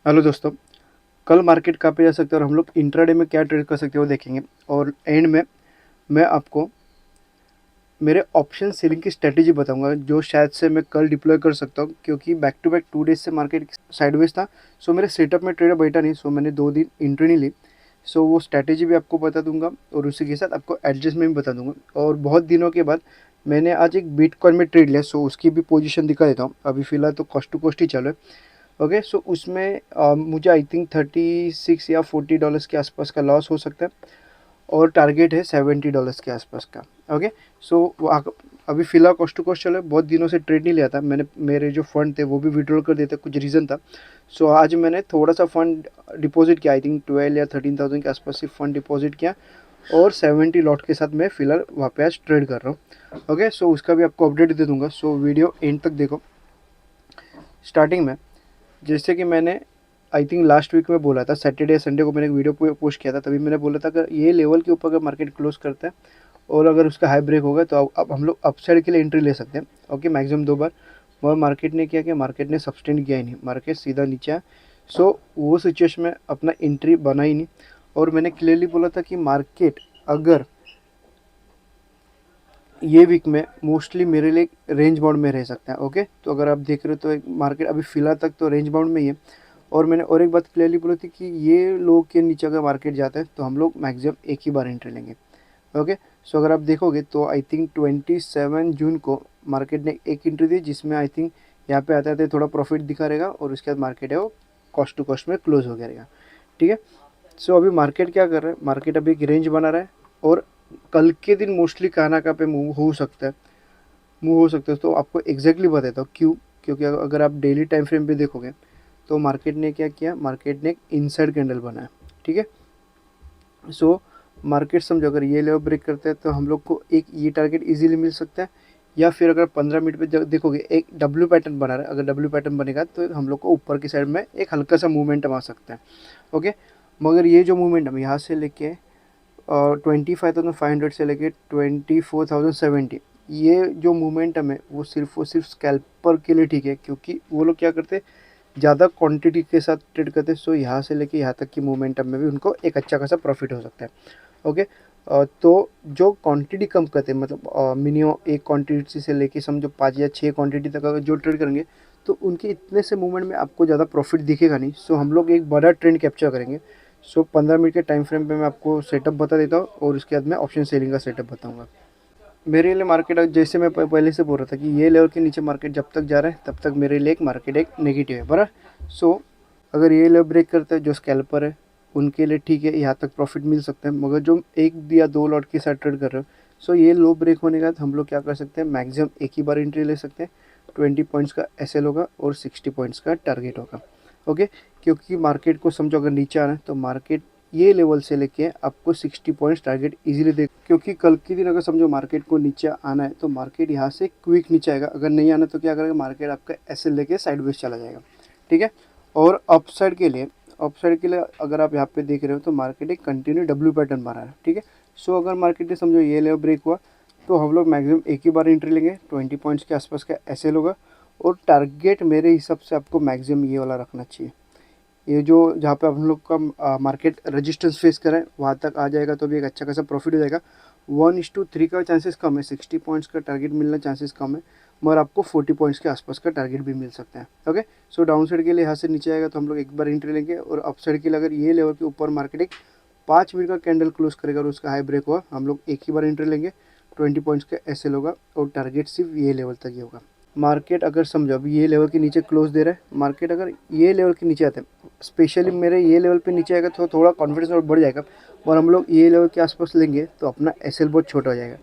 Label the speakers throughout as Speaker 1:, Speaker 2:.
Speaker 1: Hello दोस्तों। कल market कहाँ पे जा सकते हैं और हम लोग इंट्राडे में क्या ट्रेड कर सकते हैं वो देखेंगे। और एंड में मैं आपको मेरे ऑप्शन सेलिंग की स्ट्रेटेजी बताऊंगा जो शायद से मैं कल डिप्लॉय कर सकता हूँ, क्योंकि बैक टू बैक 2 डेज से मार्केट साइडवेज था। सो मेरे सेटअप में ट्रेडर बैठा नहीं, सो मैंने 2 दिन एंट्री नहीं ली। सो वो स्ट्रैटेजी भी आपको बता दूंगा और उसी के साथ आपको एडजस्टमेंट भी बता दूंगा। और बहुत दिनों के बाद मैंने आज एक बिटकॉइन में ट्रेड लिया, सो उसकी भी पोजीशन दिखा देता हूँ। अभी फिलहाल तो कॉस्ट टू कॉस्ट ही चल रहा है। ओके, सो उसमें मुझे आई थिंक 36 या $40 के आसपास का लॉस हो सकता है और टारगेट है $70 के आसपास का। ओके, सो अभी फिलहाल कॉस्ट टू कॉस्ट चल रहा है। बहुत दिनों से ट्रेड नहीं लिया था मैंने, मेरे जो फंड थे वो भी विड्रॉल कर देते, कुछ रीज़न था। सो आज मैंने थोड़ा सा फंड डिपॉजिट किया, आई थिंक 12 या 13,000 के आसपास से फंड डिपॉजिट किया और 70 लॉट के साथ मैं फिलहाल वहाँ पे आज ट्रेड कर रहा हूँ। ओके, सो उसका भी आपको अपडेट दे दूंगा। सो वीडियो एंड तक देखो। स्टार्टिंग में जैसे कि मैंने आई थिंक लास्ट वीक में बोला था, सैटरडे संडे को मैंने एक वीडियो पोस्ट किया था, तभी मैंने बोला था कि ये लेवल के ऊपर अगर मार्केट क्लोज करता है और अगर उसका हाई ब्रेक होगा तो अब हम लोग अपसाइड के लिए एंट्री ले सकते हैं। ओके, मैक्सिमम 2 बार। मगर मार्केट ने क्या किया, मार्केट ने सस्टेन किया ही नहीं, मार्केट सीधा नीचे आया। सो वो सिचुएशन में अपना एंट्री बना ही नहीं। और मैंने क्लियरली बोला था कि मार्केट अगर ये वीक में मोस्टली मेरे लिए रेंज बाउंड में रह सकता है। ओके, तो अगर आप देख रहे हो तो एक मार्केट अभी फिलहाल तक तो रेंज बाउंड में ही है। और मैंने और एक बात क्लियरली बोली थी कि ये लो के नीचे अगर मार्केट जाता है तो हम लोग मैक्सिमम एक ही बार एंट्री लेंगे। ओके, सो अगर आप देखोगे तो आई थिंक 27 जून को मार्केट ने एक एंट्री दी, जिसमें आई थिंक यहाँ पे आते आते थोड़ा प्रॉफिट दिखा रहेगा और उसके बाद मार्केट है वो कॉस्ट टू कॉस्ट में क्लोज हो गया रहेगा। ठीक है, सो अभी मार्केट क्या कर रहा है, मार्केट अभी एक रेंज बना रहा है और कल के दिन मोस्टली कहाँ ना कहाँ पे मूव हो सकता है। तो आपको एग्जैक्टली बताता हूँ क्यों। क्योंकि अगर आप डेली टाइम फ्रेम पे देखोगे तो मार्केट ने क्या किया, मार्केट ने एक इनसाइड कैंडल बनाया। ठीक है, सो मार्केट समझो अगर ये लेवल ब्रेक करता है तो हम लोग को एक ये टारगेट इजीली मिल सकता है। या फिर अगर 15 मिनट पे देखोगे एक डब्ल्यू पैटर्न बना रहा है, अगर डब्ल्यू पैटर्न बनेगा तो हम लोग को ऊपर की साइड में एक हल्का सा मूवमेंटम आ सकता है। ओके, मगर ये जो मूवमेंटम यहाँ से लेके 25,500 से लेके 24,070, ये जो मोमेंटम है वो सिर्फ स्कैल्पर के लिए ठीक है, क्योंकि वो लोग क्या करते हैं, ज़्यादा क्वांटिटी के साथ ट्रेड करते हैं। सो यहाँ से लेके यहाँ तक की मोमेंटम में भी उनको एक अच्छा खासा प्रॉफिट हो सकता है। ओके, तो जो क्वांटिटी कम करते हैं, मतलब मिनिमम एक क्वांटिटी से लेके समझो 5 या 6 क्वांटिटी तक अगर जो ट्रेड करेंगे तो उनके इतने से मूवमेंट में आपको ज़्यादा प्रॉफिट दिखेगा नहीं। सो हम लोग एक बड़ा ट्रेंड कैप्चर करेंगे। सो 15 मिनट के टाइम फ्रेम पे मैं आपको सेटअप बता देता हूँ और उसके बाद मैं ऑप्शन सेलिंग का सेटअप बताऊंगा। मेरे लिए मार्केट जैसे मैं पहले से बोल रहा था कि ये लेवल के नीचे मार्केट जब तक जा रहा है तब तक मेरे लिए एक मार्केट एक नेगेटिव है, बराबर। सो अगर ये लेवल ब्रेक करता है, जो स्कैल्पर है उनके लिए ठीक है, यहाँ तक प्रॉफिट मिल सकता है। मगर जो 1 या 2 लॉट के साथ ट्रेड कर रहे हो, सो ये लो ब्रेक होने के बाद हम लोग क्या कर सकते हैं, मैक्सिमम एक ही बार एंट्री ले सकते हैं। 20 पॉइंट्स का एसएल होगा और 60 पॉइंट्स का टारगेट होगा। ओके, क्योंकि मार्केट को समझो अगर नीचे आना है तो मार्केट ये लेवल से लेके आपको 60 पॉइंट्स टारगेट इजीली दे, क्योंकि कल के दिन अगर समझो मार्केट को नीचे आना है तो मार्केट यहाँ से क्विक नीचे आएगा। अगर नहीं आना तो क्या करेगा, मार्केट आपका एसएल लेके साइडवेज चला जाएगा। ठीक है, और अपसाइड के लिए अगर आप यहाँ पे देख रहे हो तो मार्केट एक कंटिन्यू डब्ल्यू पैटर्न बना है। ठीक है, सो अगर मार्केट ने समझो ये लेवल ब्रेक हुआ तो हम लोग मैक्सिमम एक ही बार एंट्री लेंगे। 20 पॉइंट्स के आसपास का एसएल होगा और टारगेट मेरे हिसाब से आपको मैक्सिमम ये वाला रखना चाहिए। ये जो जहाँ पे हम लोग का मार्केट रेजिस्टेंस फेस करें वहाँ तक आ जाएगा तो भी एक अच्छा खासा प्रॉफिट हो जाएगा। 1:3 का चांसेस कम है, 60 पॉइंट्स का टारगेट मिलना चांसेस कम है, मगर आपको 40 पॉइंट्स के आसपास का टारगेट भी मिल सकता है। ओके, सो डाउन साइड के लिए यहाँ से नीचे आएगा तो हम लोग एक बार एंट्री लेंगे और अप साइड के लिए अगर ये लेवल के ऊपर मार्केट एक 5 मिनट का कैंडल क्लोज करेगा और उसका हाई ब्रेक हुआ, हम लोग एक ही बार एंट्री लेंगे। 20 पॉइंट्स का एसएल होगा और टारगेट सिर्फ ये लेवल तक ही होगा। मार्केट अगर समझो अभी ये लेवल के नीचे क्लोज दे रहा है, मार्केट अगर ये लेवल के नीचे आते हैं, स्पेशली मेरे ये लेवल पे नीचे आएगा तो थोड़ा कॉन्फिडेंस और बढ़ जाएगा और हम लोग ये लेवल के आसपास लेंगे तो अपना एसएल बहुत छोटा हो जाएगा।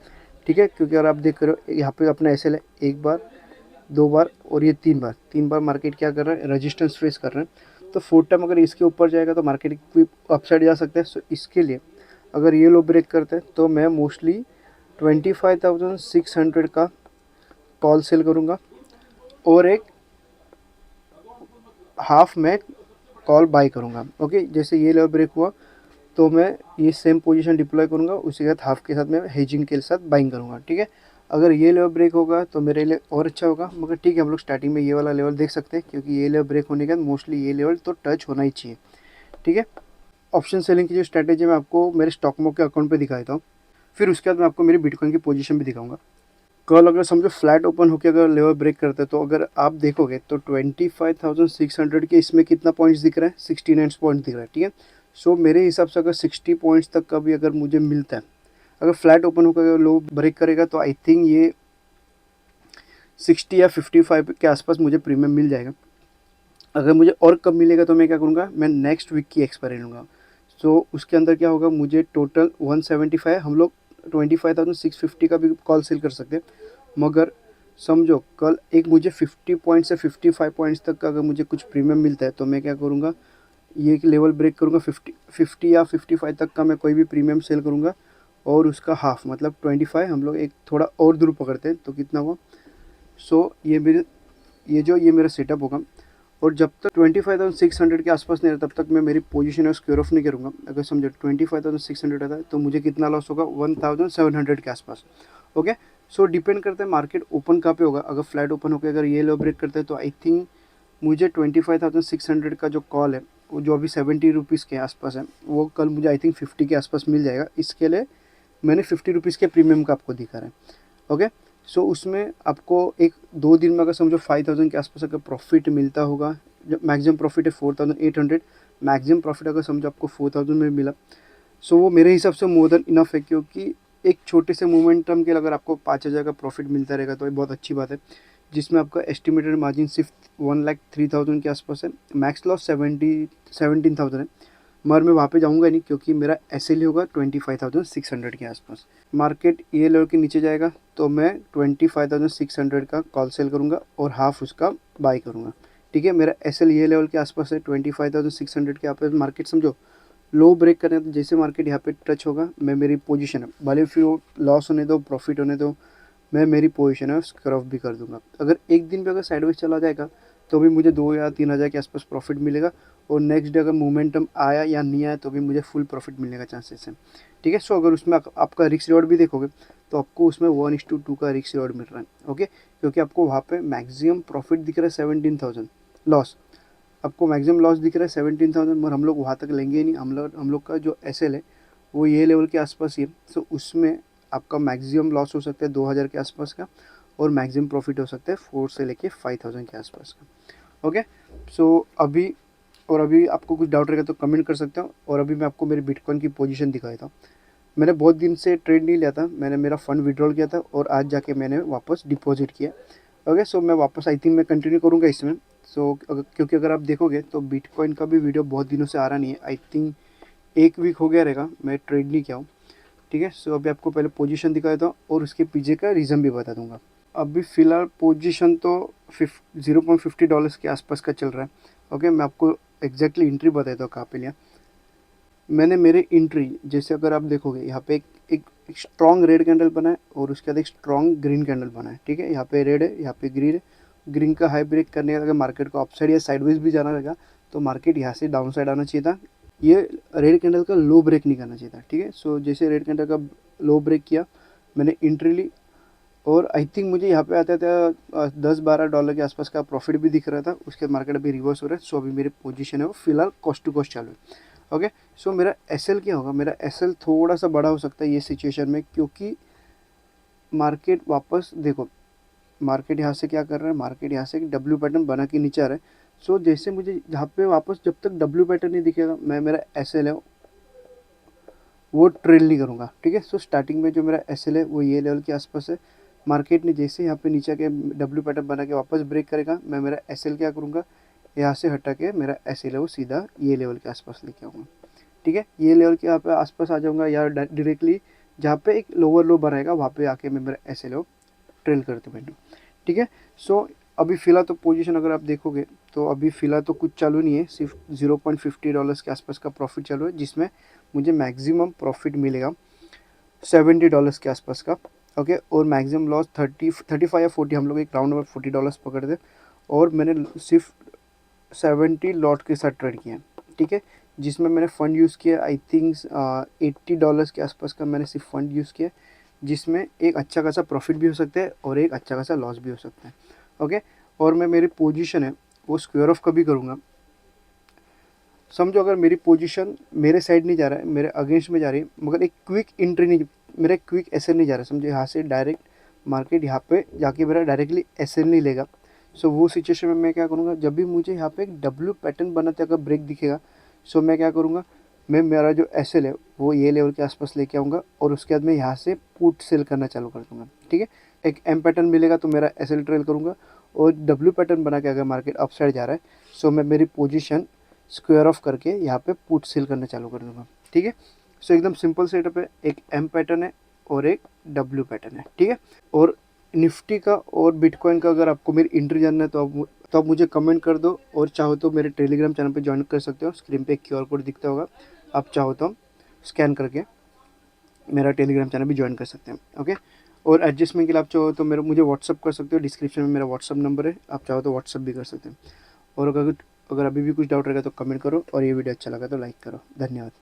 Speaker 1: ठीक है, क्योंकि अगर आप देख रहे हो यहाँ पे अपना एसएल है 1 बार 2 बार और ये 3 बार मार्केट क्या कर रहा है, रेजिस्टेंस फेस कर रहे हैं। तो 4 टाइम अगर इसके ऊपर जाएगा तो मार्केट अपसाइड जा सकता है। सो इसके लिए अगर ये लो ब्रेक करते हैं तो मैं मोस्टली 25,600 का कॉल सेल करूँगा और एक हाफ में कॉल बाई करूँगा। ओके, जैसे ये लेवल ब्रेक हुआ तो मैं ये सेम पोजीशन डिप्लॉय करूँगा, उसी के साथ हाफ के साथ मैं हेजिंग के साथ बाइंग करूँगा। ठीक है, अगर ये लेवल ब्रेक होगा तो मेरे लिए और अच्छा होगा, मगर ठीक है हम लोग स्टार्टिंग में ये वाला लेवल देख सकते हैं, क्योंकि ये लेवल ब्रेक होने के बाद मोस्टली ये लेवल तो टच होना ही चाहिए। ठीक है, ऑप्शन सेलिंग की जो स्ट्रैटेजी मैं आपको मेरे स्टॉक मोक के अकाउंट पे दिखा देता हूँ, फिर उसके बाद मैं आपको मेरी बिटकॉइन की पोजीशन भी दिखाऊंगा। कल अगर समझो फ्लैट ओपन होकर अगर लेवल ब्रेक करते हैं, तो अगर आप देखोगे तो 25,600 के इसमें कितना पॉइंट्स दिख रहा है, 69 पॉइंट दिख रहा है। ठीक है, सो मेरे हिसाब से अगर 60 पॉइंट्स तक का भी अगर मुझे मिलता है, अगर फ्लैट ओपन होकर लो ब्रेक करेगा, तो आई थिंक ये 60 या 55 के आसपास मुझे प्रीमियम मिल जाएगा। अगर मुझे और कम मिलेगा तो मैं क्या करूँगा, मैं नेक्स्ट वीक की एक्सपायरी लूँगा। सो उसके अंदर क्या होगा, मुझे टोटल 175, हम लोग 25,650 का भी कॉल सेल कर सकते हैं, मगर समझो कल एक मुझे 50 पॉइंट से 55 पॉइंट्स तक का अगर मुझे कुछ प्रीमियम मिलता है, तो मैं क्या करूँगा, ये लेवल ब्रेक करूँगा, 50 या 55 तक का मैं कोई भी प्रीमियम सेल करूँगा, और उसका हाफ मतलब 25 हम लोग एक थोड़ा और दूर पकड़ते हैं तो कितना हुआ। सो ये मेरा सेटअप होगा, और जब तक 25,600 के आसपास नहीं रहता तब तक मैं मेरी पोजीशन है स्क्वेयर ऑफ नहीं करूँगा। अगर समझो 25,600 आता है तो मुझे कितना लॉस होगा, 1,700 के आसपास। ओके, सो डिपेंड करता है मार्केट ओपन कहाँ पे होगा। अगर फ्लैट ओपन होकर अगर ये लो ब्रेक करता है, तो आई थिंक मुझे 25,600 का जो कॉल है, वो जो अभी 70 रुपीज़ के आसपास है, वो कल मुझे आई थिंक 50 के आसपास मिल जाएगा। इसके लिए मैंने 50 रुपीज़ के प्रीमियम का आपको दिखा रहा है। ओके, सो उसमें आपको एक 2 दिन में अगर समझो 5,000 के आसपास अगर प्रॉफिट मिलता होगा, जब मैक्सिमम प्रॉफिट है 4,800, मैक्सिमम प्रॉफिट अगर समझो आपको 4,000 में मिला, सो वो मेरे हिसाब से मोर देन इनफ है। क्योंकि एक छोटे से मोमेंटम के लिए अगर आपको 5,000 का प्रॉफिट मिलता रहेगा तो ये बहुत अच्छी बात है, जिसमें आपका एस्टिमेटेड मार्जिन सिर्फ 1,03,000 के आसपास है, मैक्स लॉस 17,000 है। मगर मैं वहाँ पे जाऊँगा नहीं, क्योंकि मेरा एस होगा 25,600 के आसपास। मार्केट ये लेवल के नीचे जाएगा तो मैं 25,600 का कॉल सेल करूँगा और हाफ उसका बाई करूँगा। ठीक है, मेरा एस ये लेवल के आसपास है 25,600 के। यहाँ पे मार्केट समझो लो ब्रेक करें, तो जैसे मार्केट यहाँ पे टच होगा, मैं मेरी पोजीशन है, भले फिर वो लॉस होने दो प्रॉफिट होने दो, मैं मेरी पोजीशन है स्क्वेयर ऑफ भी कर दूंगा। अगर एक दिन पे अगर साइडवेज चला जाएगा तो भी मुझे 2 या 3,000 के आसपास प्रॉफिट मिलेगा, और नेक्स्ट डे अगर मोमेंटम आया या नहीं आया तो भी मुझे फुल प्रॉफिट मिलने का चांसेस है। ठीक है, सो अगर उसमें आपका रिस्क रिवॉर्ड भी देखोगे तो आपको उसमें 1:2 का रिस्क रिवॉर्ड मिल रहा है। ओके, क्योंकि आपको वहाँ पे मैक्सिमम प्रॉफिट दिख रहा है 17,000, लॉस आपको मैक्सिमम लॉस दिख रहा है 17,000, मगर हम लोग वहाँ तक लेंगे ही नहीं। हम लोग का जो एस है वो ये लेवल के आसपास ही है। सो उसमें आपका मैक्सिमम लॉस हो सकता है 2,000 के आसपास का, और मैक्सिमम प्रॉफिट हो सकता है 4 से लेके 5,000 के आसपास का। ओके, सो अभी आपको कुछ डाउट रहेगा तो कमेंट कर सकते हो, और अभी मैं आपको मेरी बिटकॉइन की पोजीशन दिखा देता हूँ। मैंने बहुत दिन से ट्रेड नहीं लिया था, मैंने मेरा फंड विड्रॉल किया था और आज जाके मैंने वापस डिपॉजिट किया। ओके, सो मैं वापस आई थिंक मैं कंटिन्यू करूँगा इसमें। सो क्योंकि अगर आप देखोगे तो बिटकॉइन का भी वीडियो बहुत दिनों से आ रहा नहीं है, आई थिंक 1 वीक हो गया रहेगा मैं ट्रेड नहीं किया हूँ। ठीक है, सो अभी आपको पहले पोजीशन दिखा देता हूँ और उसके पीछे का रीज़न भी बता दूंगा। अभी फ़िलहाल पोजीशन तो $0.50 के आसपास का चल रहा है। ओके, मैं आपको एग्जैक्टली एंट्री बता देता हूँ कहाँ पे लिया मैंने। मेरे एंट्री जैसे अगर आप देखोगे यहाँ पे एक स्ट्रॉन्ग रेड कैंडल बना है और उसके बाद एक स्ट्रॉन्ग ग्रीन कैंडल बना है। ठीक है, यहाँ पे रेड है, यहाँ पे ग्रीन है। ग्रीन का हाई ब्रेक करने का अगर मार्केट को अपसाइड या साइडवेज भी जाना रहेगा तो मार्केट यहाँ से डाउन साइड आना चाहिए था। ये रेड कैंडल का लो ब्रेक नहीं करना चाहिए था। ठीक है, सो जैसे रेड कैंडल का लो ब्रेक किया, मैंने एंट्री ली, और आई थिंक मुझे यहाँ पे आता था $10-12 के आसपास का प्रॉफिट भी दिख रहा था। उसके मार्केट अभी रिवर्स हो रहा है, सो अभी मेरी पोजीशन है वो फिलहाल कॉस्ट टू कॉस्ट चालू है। ओके, सो मेरा एस क्या होगा, मेरा एस थोड़ा सा बड़ा हो सकता है ये सिचुएशन में, क्योंकि मार्केट वापस देखो, मार्केट यहाँ से क्या कर रहा है, मार्केट यहाँ से एक डब्ल्यू पैटर्न बना के नीचे आ रहा है। सो जैसे मुझे यहाँ पे वापस जब तक डब्ल्यू पैटर्न नहीं दिखेगा, मैं मेरा एस है वो ट्रेल नहीं करूँगा। ठीक है, सो स्टार्टिंग में जो मेरा एस है वो ये लेवल के आसपास है। मार्केट ने जैसे यहाँ पे नीचे के डब्ल्यू पैटर्न बना के वापस ब्रेक करेगा, मैं मेरा एस क्या करूँगा, यहाँ से हटा के मेरा एस वो सीधा ये लेवल के आसपास लेके आऊँगा। ठीक है, ये लेवल के यहाँ पे आसपास आ जाऊँगा, या डायरेक्टली जहाँ पे एक लोअर लो बनाएगा वहाँ पे आके मैं मेरा एस ट्रेल करते बैठूँ। ठीक है, सो अभी फ़िलहाल तो पोजीशन अगर आप देखोगे तो अभी फ़िलहाल तो कुछ चालू नहीं है, सिर्फ $0.50 के आसपास का प्रॉफिट चालू है, जिसमें मुझे मैक्सिमम प्रॉफिट मिलेगा $70 के आसपास का। ओके, और मैक्सिमम लॉस 35 या 40, हम लोग एक राउंड अबाउट $40 पकड़ दे, और मैंने सिर्फ 70 लॉट के साथ ट्रेड किया। ठीक है, जिसमें मैंने फ़ंड यूज़ किया आई थिंक $80 के आसपास का मैंने सिर्फ फ़ंड यूज़ किया, जिसमें एक अच्छा खासा प्रॉफिट भी हो सकता है और एक अच्छा खासा लॉस भी हो सकता है। ओके, और मैं मेरी पोजीशन है वो स्क्वायर ऑफ कभी करूँगा, समझो अगर मेरी पोजीशन मेरे साइड नहीं जा रहा है, मेरे अगेंस्ट में जा रही है, मगर एक क्विक एंट्री नहीं, मेरा एक क्विक एसएल नहीं जा रहा है, समझो यहाँ से डायरेक्ट मार्केट यहाँ पे जाके मेरा डायरेक्टली एसएल नहीं लेगा। सो वो सिचुएशन में मैं क्या करूँगा, जब भी मुझे यहाँ पे एक डब्ल्यू पैटर्न बनाते अगर ब्रेक दिखेगा, सो मैं क्या करूँगा, मैं मेरा जो एसएल है वो ये लेवल के आसपास लेके आऊँगा और उसके बाद मैं यहाँ से पुट सेल करना चालू कर दूँगा। ठीक है, एक एम पैटर्न मिलेगा तो मेरा एसएल ट्रेल करूँगा, और डब्ल्यू पैटर्न बना के अगर मार्केट अप साइड जा रहा है, सो मैं मेरी पोजीशन स्क्वायर ऑफ करके यहाँ पे पुट सेल करना चालू कर दूँगा। ठीक है, सो एकदम सिंपल सेटअप है, एक एम पैटर्न है और एक डब्ल्यू पैटर्न है। ठीक है, और निफ्टी का और बिटकॉइन का अगर आपको मेरी एंट्री जानना है तो आप मुझे कमेंट कर दो, और चाहो तो मेरे टेलीग्राम चैनल पे ज्वाइन कर सकते हो। स्क्रीन पे एक क्यूआर कोड दिखता होगा, आप चाहो तो स्कैन करके मेरा टेलीग्राम चैनल भी ज्वाइन कर सकते हैं। ओके, और एडजस्टमेंट के लिए आप चाहो तो मुझे व्हाट्सअप कर सकते हो, डिस्क्रिप्शन में मेरा व्हाट्सअप नंबर है, आप चाहो तो व्हाट्सअप भी कर सकते हैं। और अगर अभी भी कुछ डाउट रहेगा तो कमेंट करो, और ये वीडियो अच्छा लगा तो लाइक करो। धन्यवाद।